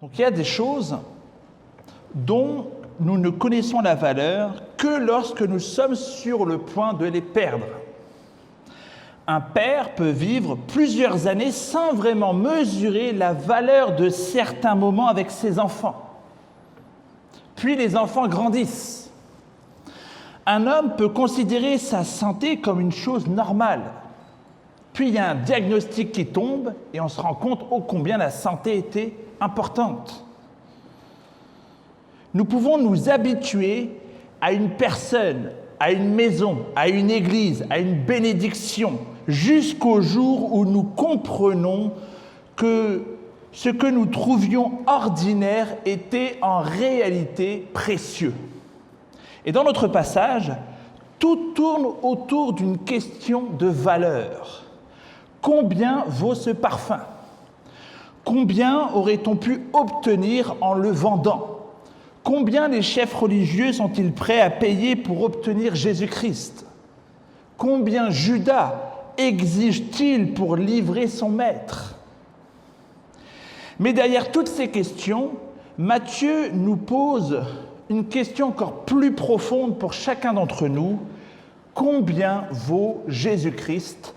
Donc il y a des choses dont nous ne connaissons la valeur que lorsque nous sommes sur le point de les perdre. Un père peut vivre plusieurs années sans vraiment mesurer la valeur de certains moments avec ses enfants. Puis les enfants grandissent. Un homme peut considérer sa santé comme une chose normale. Puis il y a un diagnostic qui tombe et on se rend compte ô combien la santé était importante. Nous pouvons nous habituer à une personne, à une maison, à une église, à une bénédiction, jusqu'au jour où nous comprenons que ce que nous trouvions ordinaire était en réalité précieux. Et dans notre passage, tout tourne autour d'une question de valeur. Combien vaut ce parfum ? Combien aurait-on pu obtenir en le vendant ? Combien les chefs religieux sont-ils prêts à payer pour obtenir Jésus-Christ ? Combien Judas exige-t-il pour livrer son maître ? Mais derrière toutes ces questions, Matthieu nous pose une question encore plus profonde pour chacun d'entre nous. Combien vaut Jésus-Christ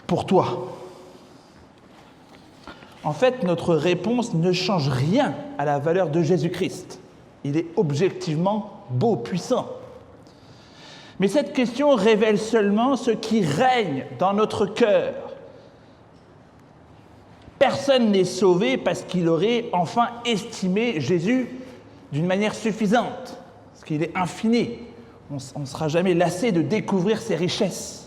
pour toi ? En fait, notre réponse ne change rien à la valeur de Jésus-Christ. Il est objectivement beau, puissant. Mais cette question révèle seulement ce qui règne dans notre cœur. Personne n'est sauvé parce qu'il aurait enfin estimé Jésus d'une manière suffisante, parce qu'il est infini. On ne sera jamais lassé de découvrir ses richesses.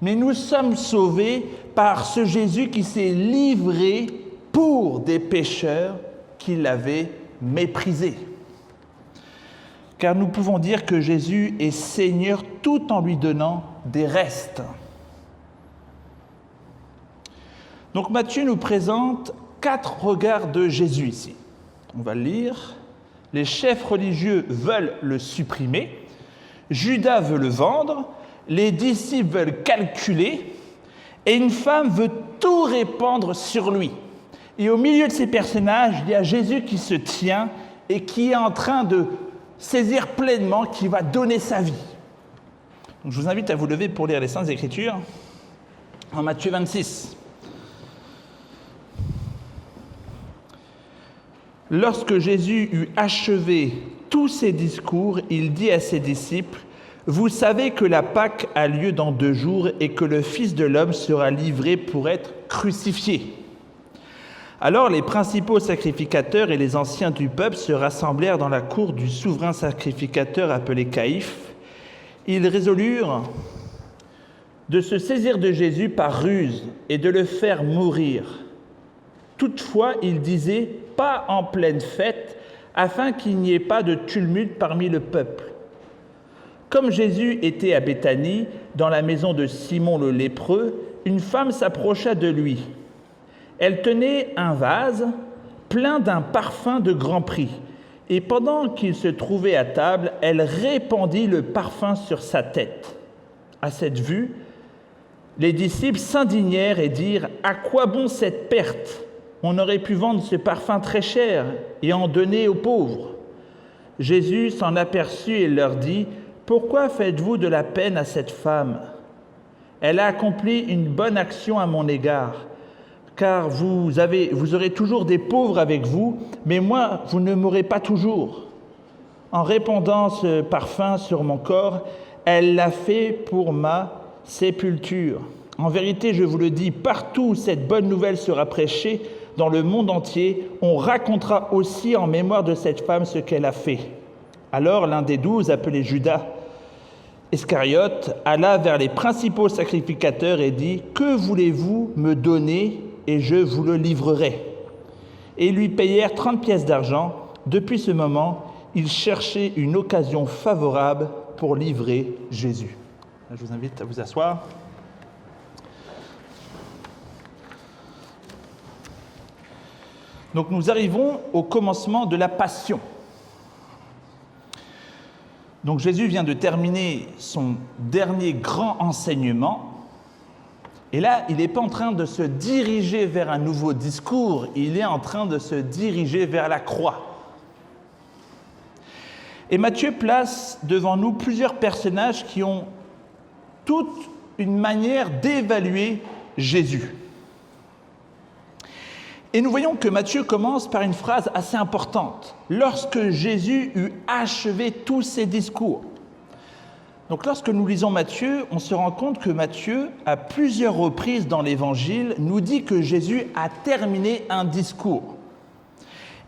Mais nous sommes sauvés par ce Jésus qui s'est livré pour des pécheurs qui l'avaient méprisé. Car nous pouvons dire que Jésus est Seigneur tout en lui donnant des restes. Donc Matthieu nous présente 4 regards de Jésus ici. On va le lire. Les chefs religieux veulent le supprimer. Judas veut le vendre. Les disciples veulent calculer. Et une femme veut tout répandre sur lui. Et au milieu de ces personnages, il y a Jésus qui se tient et qui est en train de saisir pleinement, qui va donner sa vie. Donc, je vous invite à vous lever pour lire les Saintes Écritures en Matthieu 26. Lorsque Jésus eut achevé tous ses discours, il dit à ses disciples : « Vous savez que la Pâque a lieu dans 2 jours et que le Fils de l'homme sera livré pour être crucifié. » Alors les principaux sacrificateurs et les anciens du peuple se rassemblèrent dans la cour du souverain sacrificateur appelé Caïphe. Ils résolurent de se saisir de Jésus par ruse et de le faire mourir. Toutefois, ils disaient « pas en pleine fête », afin qu'il n'y ait pas de tumulte parmi le peuple. Comme Jésus était à Béthanie, dans la maison de Simon le lépreux, une femme s'approcha de lui. Elle tenait un vase plein d'un parfum de grand prix, et pendant qu'il se trouvait à table, elle répandit le parfum sur sa tête. À cette vue, les disciples s'indignèrent et dirent : « À quoi bon cette perte ? On aurait pu vendre ce parfum très cher et en donner aux pauvres. » Jésus s'en aperçut et leur dit : « Pourquoi faites-vous de la peine à cette femme ? Elle a accompli une bonne action à mon égard. Car vous aurez toujours des pauvres avec vous, mais moi, vous ne m'aurez pas toujours. En répandant ce parfum sur mon corps, elle l'a fait pour ma sépulture. En vérité, je vous le dis, partout où cette bonne nouvelle sera prêchée, dans le monde entier, on racontera aussi en mémoire de cette femme ce qu'elle a fait. » Alors l'un des 12, appelé Judas Iscariote, alla vers les principaux sacrificateurs et dit : « Que voulez-vous me donner et je vous le livrerai. » Et ils lui payèrent 30 pièces d'argent. Depuis ce moment, il cherchait une occasion favorable pour livrer Jésus. Je vous invite à vous asseoir. Donc nous arrivons au commencement de la Passion. Donc Jésus vient de terminer son dernier grand enseignement. Et là, il n'est pas en train de se diriger vers un nouveau discours, il est en train de se diriger vers la croix. Et Matthieu place devant nous plusieurs personnages qui ont toute une manière d'évaluer Jésus. Et nous voyons que Matthieu commence par une phrase assez importante. « Lorsque Jésus eut achevé tous ses discours ». Donc lorsque nous lisons Matthieu, on se rend compte que Matthieu, à plusieurs reprises dans l'Évangile, nous dit que Jésus a terminé un discours.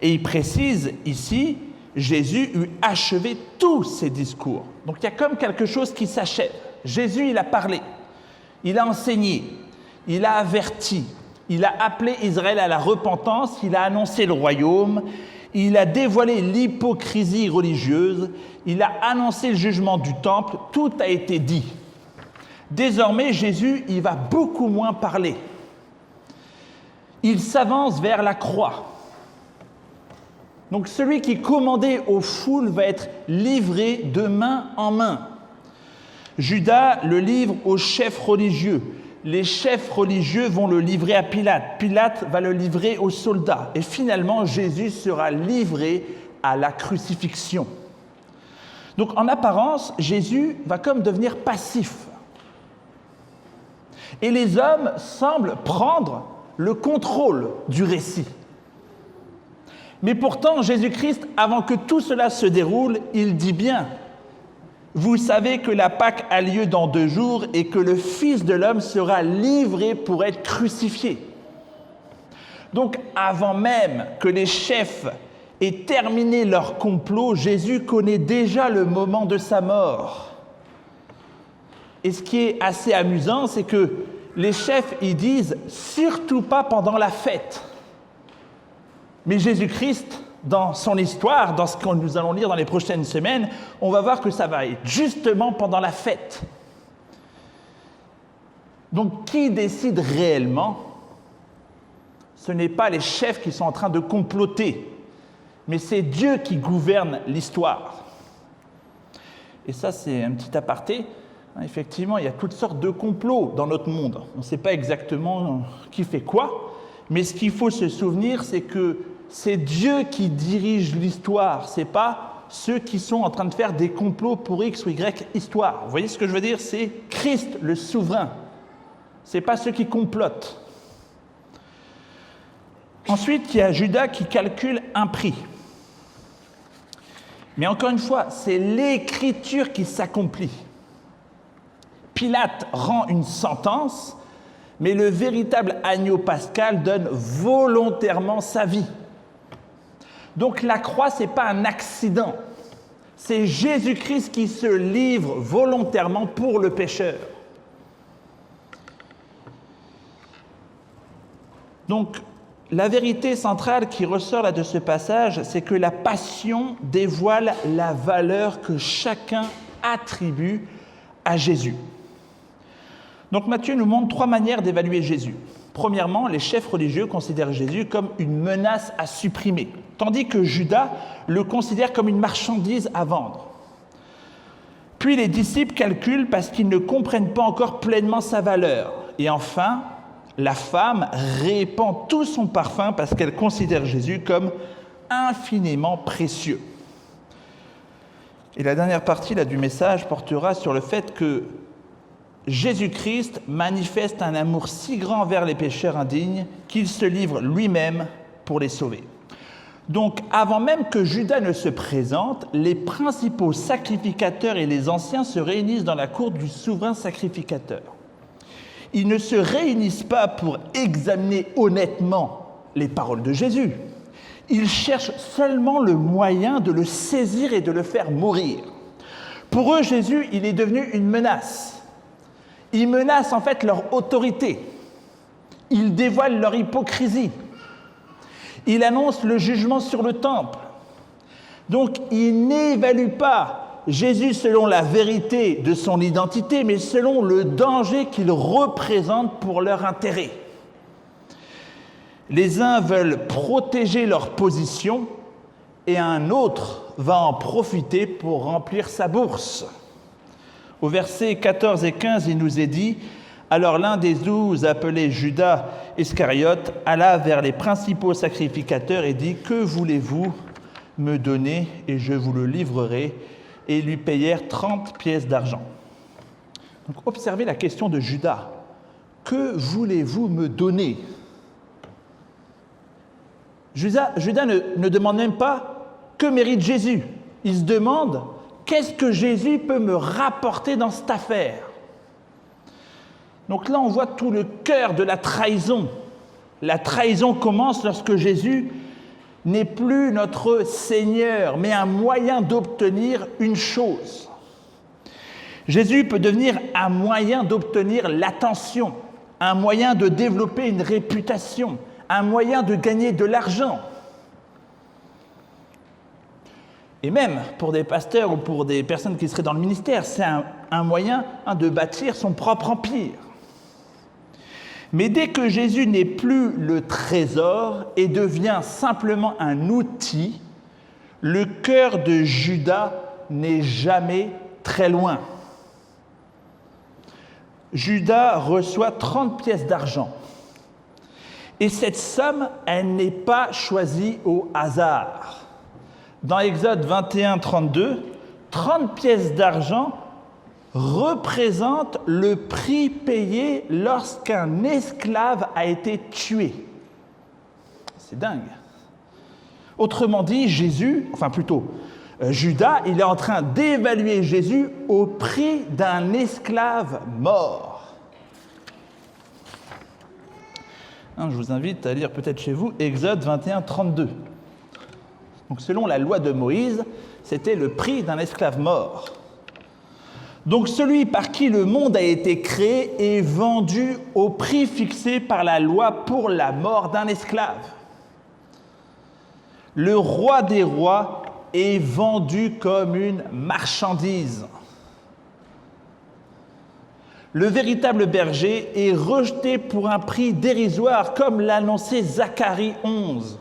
Et il précise ici, Jésus eut achevé tous ses discours. Donc il y a comme quelque chose qui s'achève. Jésus, il a parlé, il a enseigné, il a averti, il a appelé Israël à la repentance, il a annoncé le royaume, il a dévoilé l'hypocrisie religieuse, il a annoncé le jugement du temple, tout a été dit. Désormais, Jésus, il va beaucoup moins parler. Il s'avance vers la croix. Donc celui qui commandait aux foules va être livré de main en main. Judas le livre aux chefs religieux. Les chefs religieux vont le livrer à Pilate. Pilate va le livrer aux soldats. Et finalement, Jésus sera livré à la crucifixion. Donc en apparence, Jésus va comme devenir passif. Et les hommes semblent prendre le contrôle du récit. Mais pourtant, Jésus-Christ, avant que tout cela se déroule, il dit bien « Vous savez que la Pâque a lieu dans 2 jours et que le Fils de l'homme sera livré pour être crucifié. » Donc, avant même que les chefs aient terminé leur complot, Jésus connaît déjà le moment de sa mort. Et ce qui est assez amusant, c'est que les chefs, ils disent « surtout pas pendant la fête ». Mais Jésus-Christ, dans son histoire, dans ce que nous allons lire dans les prochaines semaines, on va voir que ça va être justement pendant la fête. Donc, qui décide réellement? Ce n'est pas les chefs qui sont en train de comploter, mais c'est Dieu qui gouverne l'histoire. Et ça, c'est un petit aparté. Effectivement, il y a toutes sortes de complots dans notre monde. On ne sait pas exactement qui fait quoi, mais ce qu'il faut se souvenir, c'est que c'est Dieu qui dirige l'histoire, ce n'est pas ceux qui sont en train de faire des complots pour X ou Y histoire. Vous voyez ce que je veux dire? C'est Christ le souverain, ce n'est pas ceux qui complotent. Ensuite, il y a Judas qui calcule un prix. Mais encore une fois, c'est l'écriture qui s'accomplit. Pilate rend une sentence, mais le véritable agneau pascal donne volontairement sa vie. Donc la croix, ce n'est pas un accident. C'est Jésus-Christ qui se livre volontairement pour le pécheur. Donc, la vérité centrale qui ressort là de ce passage, c'est que la passion dévoile la valeur que chacun attribue à Jésus. Donc Matthieu nous montre 3 manières d'évaluer Jésus. Premièrement, les chefs religieux considèrent Jésus comme une menace à supprimer, tandis que Judas le considère comme une marchandise à vendre. Puis les disciples calculent parce qu'ils ne comprennent pas encore pleinement sa valeur. Et enfin, la femme répand tout son parfum parce qu'elle considère Jésus comme infiniment précieux. Et la dernière partie là, du message portera sur le fait que Jésus-Christ manifeste un amour si grand envers les pécheurs indignes qu'il se livre lui-même pour les sauver. Donc, avant même que Judas ne se présente, les principaux sacrificateurs et les anciens se réunissent dans la cour du souverain sacrificateur. Ils ne se réunissent pas pour examiner honnêtement les paroles de Jésus. Ils cherchent seulement le moyen de le saisir et de le faire mourir. Pour eux, Jésus, il est devenu une menace. Il menace en fait leur autorité. Il dévoile leur hypocrisie. Il annonce le jugement sur le temple. Donc, il n'évalue pas Jésus selon la vérité de son identité, mais selon le danger qu'il représente pour leur intérêt. Les uns veulent protéger leur position et un autre va en profiter pour remplir sa bourse. Au verset 14 et 15, il nous est dit « Alors l'un des 12, appelé Judas Iscariote, alla vers les principaux sacrificateurs et dit « Que voulez-vous me donner et je vous le livrerai ?» Et ils lui payèrent 30 pièces d'argent. Donc observez la question de Judas. « Que voulez-vous me donner ?» Judas ne demande même pas « Que mérite Jésus ?» Il se demande « Qu'est-ce que Jésus peut me rapporter dans cette affaire ?» Donc là, on voit tout le cœur de la trahison. La trahison commence lorsque Jésus n'est plus notre Seigneur, mais un moyen d'obtenir une chose. Jésus peut devenir un moyen d'obtenir l'attention, un moyen de développer une réputation, un moyen de gagner de l'argent. Et même pour des pasteurs ou pour des personnes qui seraient dans le ministère, c'est un moyen de bâtir son propre empire. Mais dès que Jésus n'est plus le trésor et devient simplement un outil, le cœur de Judas n'est jamais très loin. Judas reçoit 30 pièces d'argent. Et cette somme, elle n'est pas choisie au hasard. Dans Exode 21, 32, 30 pièces d'argent représente le prix payé lorsqu'un esclave a été tué. C'est dingue. Autrement dit, Judas, il est en train d'évaluer Jésus au prix d'un esclave mort. Je vous invite à lire peut-être chez vous Exode 21, 32. Donc selon la loi de Moïse, c'était le prix d'un esclave mort. Donc celui par qui le monde a été créé est vendu au prix fixé par la loi pour la mort d'un esclave. Le roi des rois est vendu comme une marchandise. Le véritable berger est rejeté pour un prix dérisoire, comme l'annonçait Zacharie 11.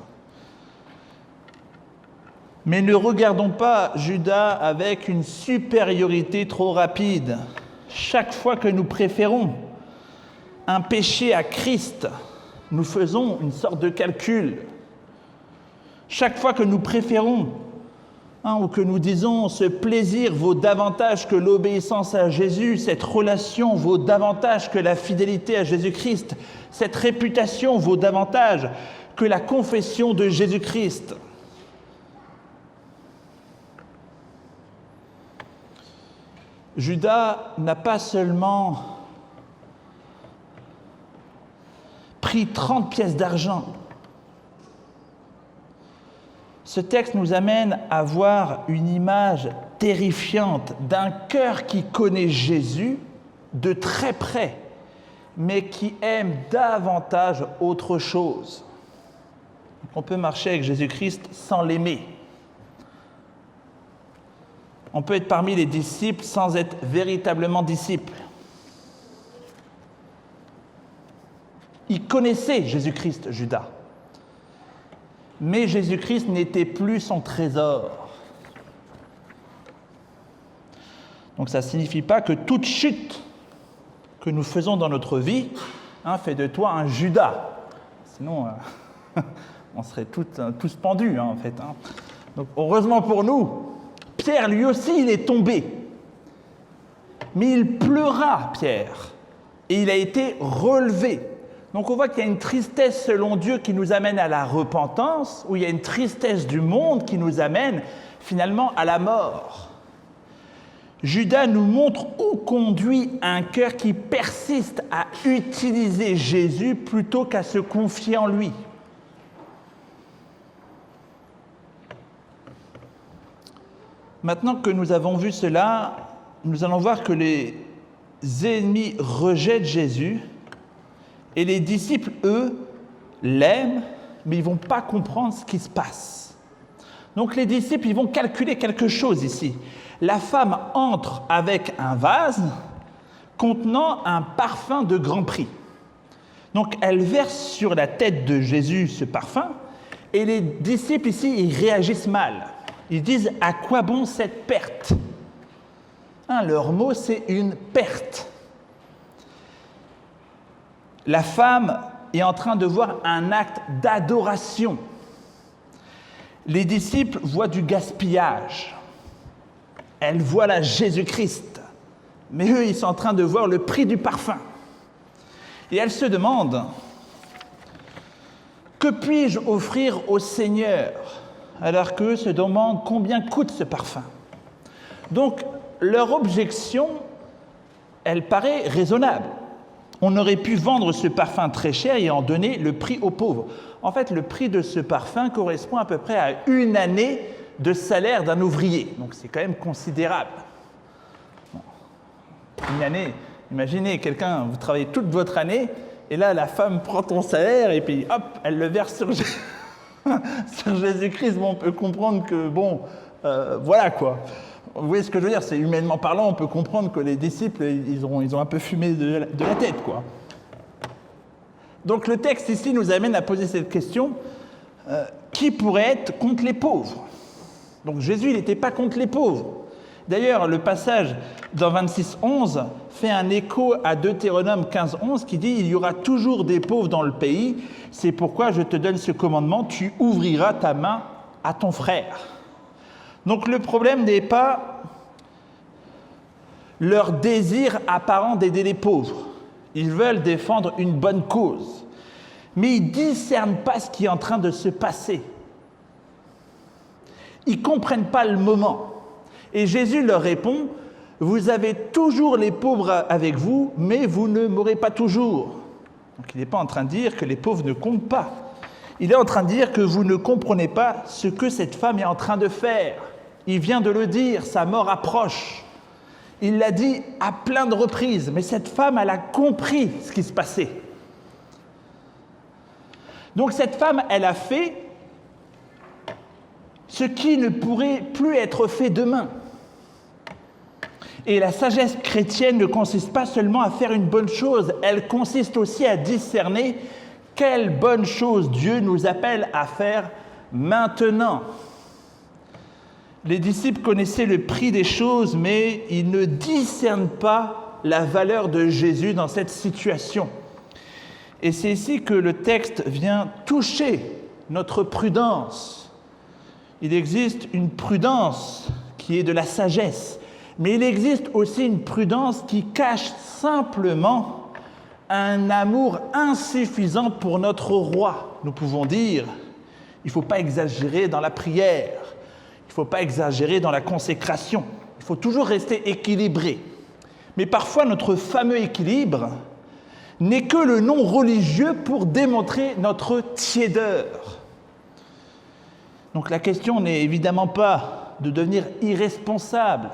Mais ne regardons pas Judas avec une supériorité trop rapide. Chaque fois que nous préférons un péché à Christ, nous faisons une sorte de calcul. Chaque fois que nous préférons ou que nous disons ce plaisir vaut davantage que l'obéissance à Jésus, cette relation vaut davantage que la fidélité à Jésus-Christ, cette réputation vaut davantage que la confession de Jésus-Christ. Judas n'a pas seulement pris 30 pièces d'argent. Ce texte nous amène à voir une image terrifiante d'un cœur qui connaît Jésus de très près, mais qui aime davantage autre chose. On peut marcher avec Jésus-Christ sans l'aimer. On peut être parmi les disciples sans être véritablement disciple. Il connaissait Jésus-Christ, Judas. Mais Jésus-Christ n'était plus son trésor. Donc ça ne signifie pas que toute chute que nous faisons dans notre vie fait de toi un Judas. Sinon, on serait tous pendus, en fait. Donc heureusement pour nous, Pierre, lui aussi, il est tombé. Mais il pleura, Pierre, et il a été relevé. Donc on voit qu'il y a une tristesse selon Dieu qui nous amène à la repentance, ou il y a une tristesse du monde qui nous amène finalement à la mort. Judas nous montre où conduit un cœur qui persiste à utiliser Jésus plutôt qu'à se confier en lui. Maintenant que nous avons vu cela, nous allons voir que les ennemis rejettent Jésus et les disciples, eux, l'aiment, mais ils ne vont pas comprendre ce qui se passe. Donc les disciples, ils vont calculer quelque chose ici. La femme entre avec un vase contenant un parfum de grand prix. Donc elle verse sur la tête de Jésus ce parfum et les disciples ici, ils réagissent mal. Ils disent « à quoi bon cette perte ?» Leur mot, c'est une perte. La femme est en train de voir un acte d'adoration. Les disciples voient du gaspillage. Elle voit la Jésus-Christ. Mais eux, ils sont en train de voir le prix du parfum. Et elle se demande, que puis-je offrir au Seigneur? Alors qu'eux se demandent combien coûte ce parfum. Donc, leur objection, elle paraît raisonnable. On aurait pu vendre ce parfum très cher et en donner le prix aux pauvres. En fait, le prix de ce parfum correspond à peu près à 1 année de salaire d'un ouvrier. Donc, c'est quand même considérable. Bon. 1 année, imaginez quelqu'un, vous travaillez toute votre année, et là, la femme prend ton salaire et puis hop, elle le verse sur, sur Jésus-Christ. Bon, on peut comprendre que, voilà quoi. Vous voyez ce que je veux dire? C'est humainement parlant, on peut comprendre que les disciples, ils ont un peu fumé de la tête, quoi. Donc le texte ici nous amène à poser cette question, qui pourrait être contre les pauvres? Donc Jésus, il n'était pas contre les pauvres. D'ailleurs, le passage dans 26:11 fait un écho à Deutéronome 15:11 qui dit « Il y aura toujours des pauvres dans le pays, c'est pourquoi je te donne ce commandement, tu ouvriras ta main à ton frère. » Donc le problème n'est pas leur désir apparent d'aider les pauvres. Ils veulent défendre une bonne cause, mais ils ne discernent pas ce qui est en train de se passer. Ils ne comprennent pas le moment. Et Jésus leur répond, « Vous avez toujours les pauvres avec vous, mais vous ne m'aurez pas toujours. » Donc il n'est pas en train de dire que les pauvres ne comptent pas. Il est en train de dire que vous ne comprenez pas ce que cette femme est en train de faire. Il vient de le dire, sa mort approche. Il l'a dit à plein de reprises, mais cette femme, elle a compris ce qui se passait. Donc cette femme, elle a fait ce qui ne pourrait plus être fait demain. Et la sagesse chrétienne ne consiste pas seulement à faire une bonne chose, elle consiste aussi à discerner quelle bonne chose Dieu nous appelle à faire maintenant. Les disciples connaissaient le prix des choses, mais ils ne discernent pas la valeur de Jésus dans cette situation. Et c'est ici que le texte vient toucher notre prudence. Il existe une prudence qui est de la sagesse, mais il existe aussi une prudence qui cache simplement un amour insuffisant pour notre roi. Nous pouvons dire, il ne faut pas exagérer dans la prière. Il ne faut pas exagérer dans la consécration. Il faut toujours rester équilibré. Mais parfois, notre fameux équilibre n'est que le nom religieux pour démontrer notre tiédeur. Donc la question n'est évidemment pas de devenir irresponsable.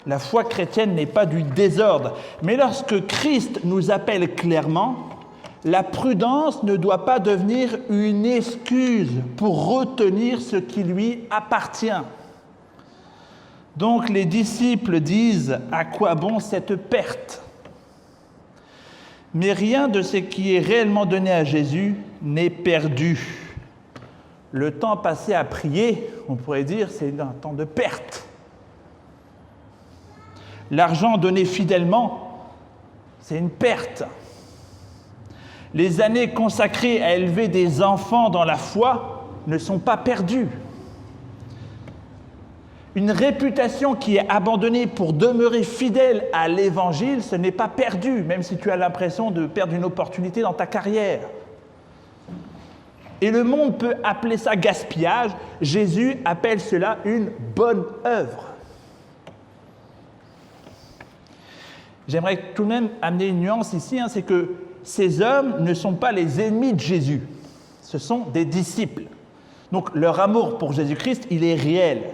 La foi chrétienne n'est pas du désordre. Mais lorsque Christ nous appelle clairement, la prudence ne doit pas devenir une excuse pour retenir ce qui lui appartient. Donc les disciples disent « À quoi bon cette perte ?» Mais rien de ce qui est réellement donné à Jésus n'est perdu. Le temps passé à prier, on pourrait dire, c'est un temps de perte. L'argent donné fidèlement, c'est une perte. Les années consacrées à élever des enfants dans la foi ne sont pas perdues. Une réputation qui est abandonnée pour demeurer fidèle à l'Évangile, ce n'est pas perdu, même si tu as l'impression de perdre une opportunité dans ta carrière. Et le monde peut appeler ça gaspillage. Jésus appelle cela une bonne œuvre. J'aimerais tout de même amener une nuance ici, c'est que ces hommes ne sont pas les ennemis de Jésus, ce sont des disciples. Donc leur amour pour Jésus-Christ, il est réel.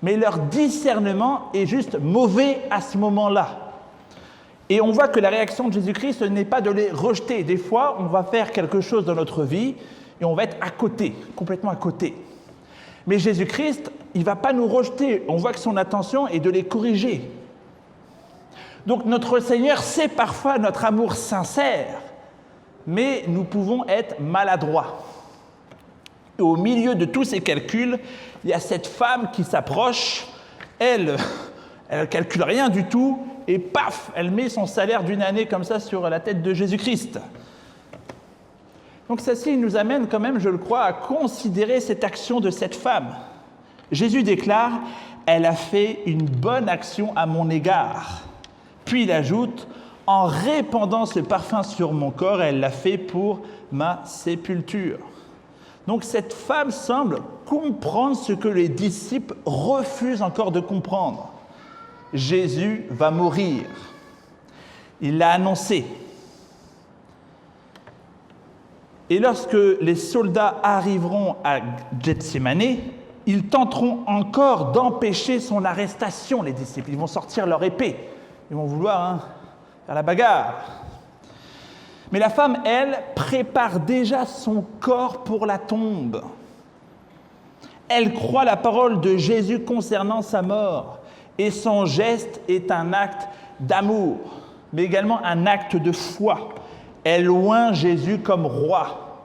Mais leur discernement est juste mauvais à ce moment-là. Et on voit que la réaction de Jésus-Christ, ce n'est pas de les rejeter. Des fois, on va faire quelque chose dans notre vie et on va être à côté, complètement à côté. Mais Jésus-Christ, il ne va pas nous rejeter. On voit que son intention est de les corriger. Donc notre Seigneur sait parfois notre amour sincère, mais nous pouvons être maladroits. Et au milieu de tous ces calculs, il y a cette femme qui s'approche, elle ne calcule rien du tout, et paf, elle met son salaire d'une année comme ça sur la tête de Jésus-Christ. Donc ceci nous amène quand même, je le crois, à considérer cette action de cette femme. Jésus déclare « Elle a fait une bonne action à mon égard ». Puis il ajoute « En répandant ce parfum sur mon corps, elle l'a fait pour ma sépulture ». Donc cette femme semble comprendre ce que les disciples refusent encore de comprendre. Jésus va mourir. Il l'a annoncé. Et lorsque les soldats arriveront à Gethsémane, ils tenteront encore d'empêcher son arrestation, les disciples. Ils vont sortir leur épée. Ils vont vouloir faire la bagarre. Mais la femme, elle, prépare déjà son corps pour la tombe. Elle croit la parole de Jésus concernant sa mort. Et son geste est un acte d'amour, mais également un acte de foi. Elle oint Jésus comme roi.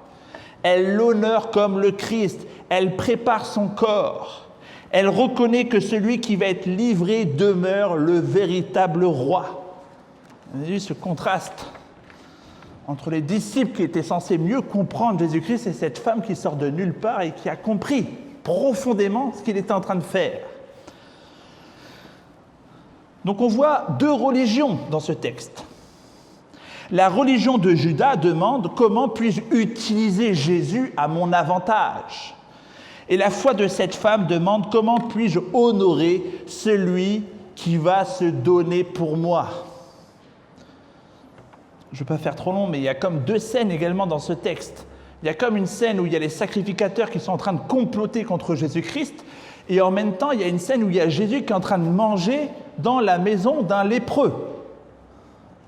Elle l'honore comme le Christ. Elle prépare son corps. Elle reconnaît que celui qui va être livré demeure le véritable roi. Vous avez vu ce contraste entre les disciples qui étaient censés mieux comprendre Jésus-Christ et cette femme qui sort de nulle part et qui a compris profondément ce qu'il était en train de faire. Donc on voit deux religions dans ce texte. La religion de Judas demande « Comment puis-je utiliser Jésus à mon avantage ?» Et la foi de cette femme demande « Comment puis-je honorer celui qui va se donner pour moi ?» Je ne vais pas faire trop long, mais il y a comme deux scènes également dans ce texte. Il y a comme une scène où il y a les sacrificateurs qui sont en train de comploter contre Jésus-Christ, et en même temps, il y a une scène où il y a Jésus qui est en train de manger dans la maison d'un lépreux.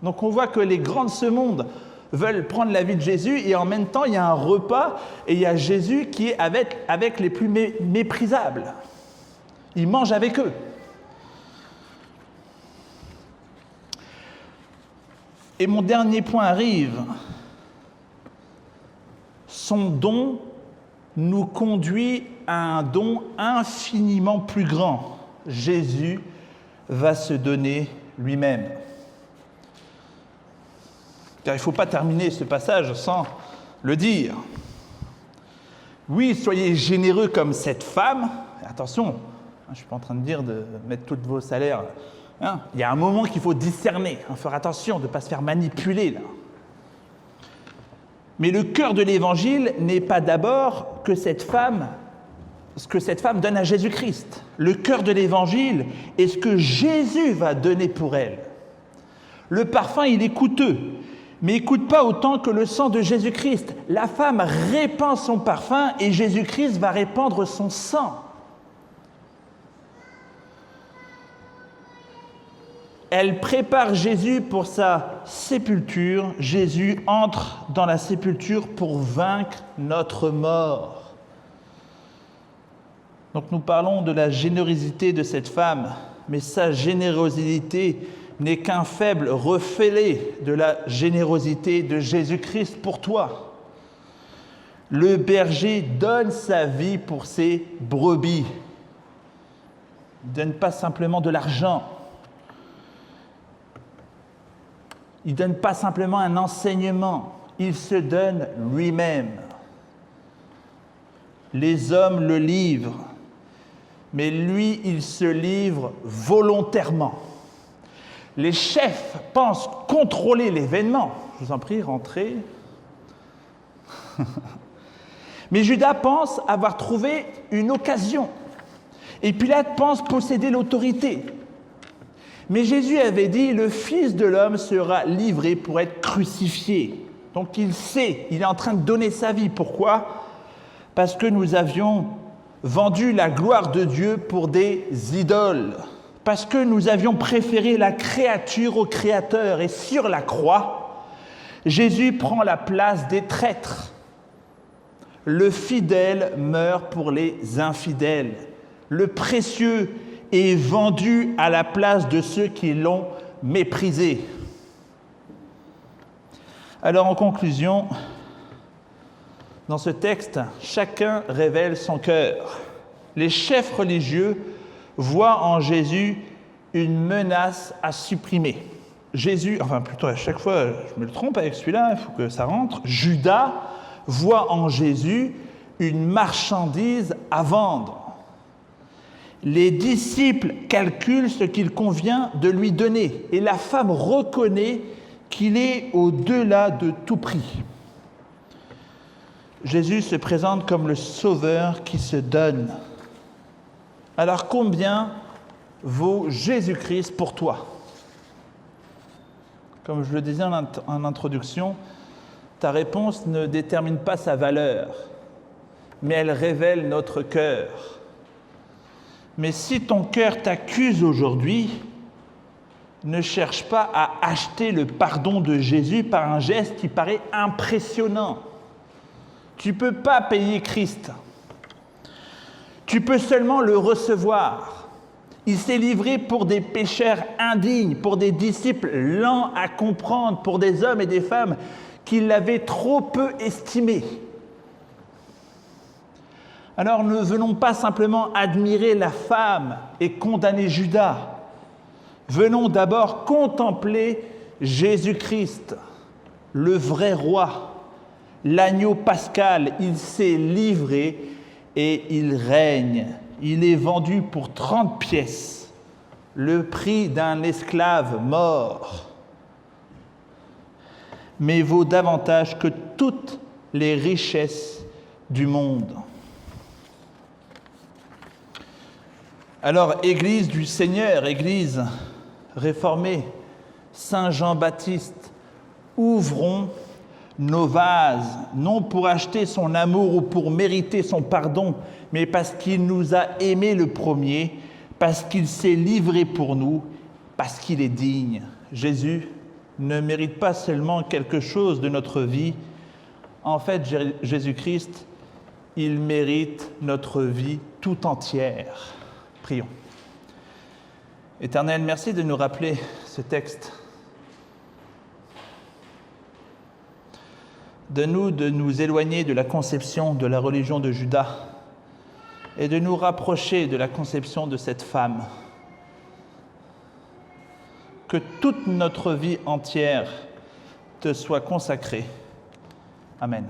Donc on voit que les grands de ce monde veulent prendre la vie de Jésus, et en même temps, il y a un repas, et il y a Jésus qui est avec les plus méprisables. Il mange avec eux. Et mon dernier point arrive. Son don nous conduit à un don infiniment plus grand. Jésus va se donner lui-même. Car il ne faut pas terminer ce passage sans le dire. Oui, soyez généreux comme cette femme. Attention, je ne suis pas en train de dire de mettre tous vos salaires. Il y a un moment qu'il faut discerner, faire attention de ne pas se faire manipuler là. Mais le cœur de l'Évangile n'est pas d'abord ce que cette femme donne à Jésus-Christ. Le cœur de l'Évangile est ce que Jésus va donner pour elle. Le parfum, il est coûteux, mais il ne coûte pas autant que le sang de Jésus-Christ. La femme répand son parfum et Jésus-Christ va répandre son sang. Elle prépare Jésus pour sa sépulture. Jésus entre dans la sépulture pour vaincre notre mort. Donc nous parlons de la générosité de cette femme, mais sa générosité n'est qu'un faible reflet de la générosité de Jésus-Christ pour toi. Le berger donne sa vie pour ses brebis. Il ne donne pas simplement de l'argent. Il ne donne pas simplement un enseignement, il se donne lui-même. Les hommes le livrent, mais lui, il se livre volontairement. Les chefs pensent contrôler l'événement. Je vous en prie, rentrez. Mais Judas pense avoir trouvé une occasion. Et Pilate pense posséder l'autorité. Mais Jésus avait dit, le Fils de l'homme sera livré pour être crucifié. Donc il sait, il est en train de donner sa vie. Pourquoi ? Parce que nous avions vendu la gloire de Dieu pour des idoles. Parce que nous avions préféré la créature au Créateur. Et sur la croix, Jésus prend la place des traîtres. Le fidèle meurt pour les infidèles. Le précieux est vendu à la place de ceux qui l'ont méprisé. Alors en conclusion, dans ce texte, chacun révèle son cœur. Les chefs religieux voient en Jésus une menace à supprimer. Jésus, enfin plutôt à chaque fois, je me le trompe avec celui-là, il faut que ça rentre. Judas voit en Jésus une marchandise à vendre. Les disciples calculent ce qu'il convient de lui donner et la femme reconnaît qu'il est au-delà de tout prix. Jésus se présente comme le sauveur qui se donne. Alors combien vaut Jésus-Christ pour toi ? Comme je le disais en introduction, ta réponse ne détermine pas sa valeur, mais elle révèle notre cœur. Mais si ton cœur t'accuse aujourd'hui, ne cherche pas à acheter le pardon de Jésus par un geste qui paraît impressionnant. Tu ne peux pas payer Christ. Tu peux seulement le recevoir. Il s'est livré pour des pécheurs indignes, pour des disciples lents à comprendre, pour des hommes et des femmes qui l'avaient trop peu estimé. Alors ne venons pas simplement admirer la femme et condamner Judas. Venons d'abord contempler Jésus-Christ, le vrai roi, l'agneau pascal. Il s'est livré et il règne. Il est vendu pour 30 pièces, le prix d'un esclave mort, mais vaut davantage que toutes les richesses du monde. Alors, Église du Seigneur, Église réformée, Saint Jean-Baptiste, ouvrons nos vases, non pour acheter son amour ou pour mériter son pardon, mais parce qu'il nous a aimés le premier, parce qu'il s'est livré pour nous, parce qu'il est digne. Jésus ne mérite pas seulement quelque chose de notre vie. En fait, Jésus-Christ, il mérite notre vie tout entière. Prions. Éternel, merci de nous rappeler ce texte. De nous éloigner de la conception de la religion de Judas et de nous rapprocher de la conception de cette femme. Que toute notre vie entière te soit consacrée. Amen.